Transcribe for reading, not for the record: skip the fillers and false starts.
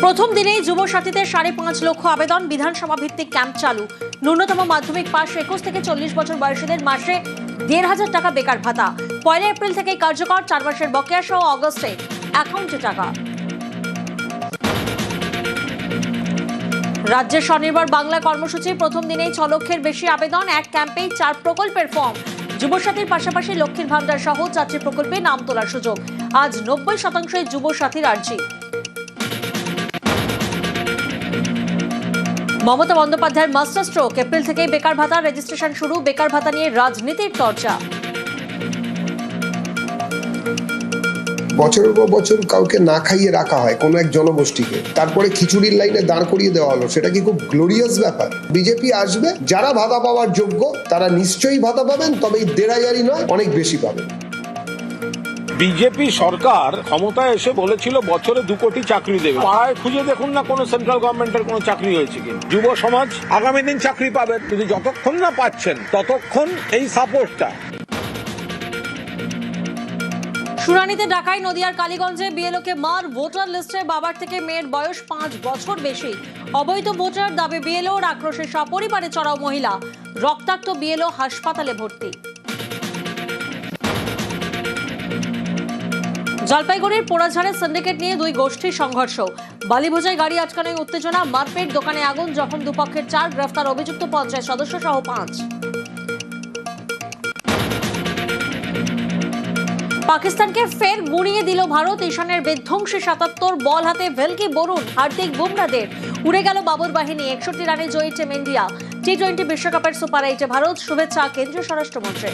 প্রথম দিনেই যুব সাথীদের 5.5 লক্ষ আবেদন, বিধানসভা ভিত্তিক ক্যাম্প চালু। ন্যূনতম মাধ্যমিক পাস 21 থেকে 40 বছর বয়সীদের মাসে 1,500 টাকা বেকার ভাতা। 1 এপ্রিল থেকে কার্যকর, 4 মাসের বকেয়া সহ অগস্টে অ্যাকাউন্টে টাকা। রাজ্যের স্বনির্ভর বাংলা কর্মসূচি প্রথম দিনেই 6 লক্ষের বেশি আবেদন, এক ক্যাম্পেই 4 প্রকল্পের ফর্ম। যুবসাথীর পাশাপাশি লক্ষ্মীর ভান্ডার সহ 4টি প্রকল্পে নাম তোলার সুযোগ। আজ 90% যুবসাথীর আর্জি। মমতা বন্দ্যোপাধ্যায়ের মাস্টার স্ট্রোক, এপ্রিল থেকেই বেকার ভাতা রেজিস্ট্রেশন শুরু। বেকার ভাতা নিয়ে রাজনীতির চর্চা। বছরের পর বছর কাউকে না খাইয়ে রাখা হয় কোনো এক জনগোষ্ঠীকে, তারপরে খিচুড়ির লাইনে দাঁড় করিয়ে দেওয়া হলো, সেটা কি খুব গ্লোরিয়াস ব্যাপার? বিজেপি আসবে, যারা ভাতা পাওয়ার যোগ্য তারা নিশ্চয়ই ভাতা পাবেন, তবে এই 1,500 নয়, অনেক বেশি পাবেন। বিজেপি সরকার ক্ষমতায় এসে বলেছিল বছরে 2 কোটি চাকরি দেবে। পাড়ায় খুঁজে দেখুন না কোনো সেন্ট্রাল গভর্নমেন্টের কোনো চাকরি হয়েছে কি। যুব সমাজ আগামী দিন চাকরি পাবে, কিন্তু যতক্ষণ না পাচ্ছেন ততক্ষণ এই সাপোর্টটা। শুনানিতে ডাকাই নদিয়ার কালীগঞ্জে বিএলওকে মার, ভোটার লিস্টে বাবার থেকে মেয়ের বয়স 5 বছর বেশি। অবৈধ ভোটার দাবি বিএলওর, আক্রোশে সপরিবারে চড়াও মহিলা। রক্তাক্ত বিএলও হাসপাতালে ভর্তি। জলপাইগুড়ির পোড়াঝাড়ে সিন্ডিকেট নিয়ে 2 গোষ্ঠীর সংঘর্ষ। বালিভোজায় গাড়ি আটকানোয় উত্তেজনা, মারপেট, দোকানে আগুন, জখম দুপক্ষের 4, গ্রেফতার অভিযুক্ত পঞ্চায়েত সদস্য সহ 5। পাকিস্তানকে ফের গুঁড়িয়ে দিল ভারত। ঈশানের বিধ্বংসী 77, বল হাতে ভেলকি বরুণ, হার্দিক বুমরাদের। উড়ে গেল বাবর বাহিনী, 61 রানে জয়ী টিম ইন্ডিয়া। টি-20 বিশ্বকাপের সুপার 8-এ ভারত। শুভেচ্ছা কেন্দ্রীয় স্বরাষ্ট্রমন্ত্রী।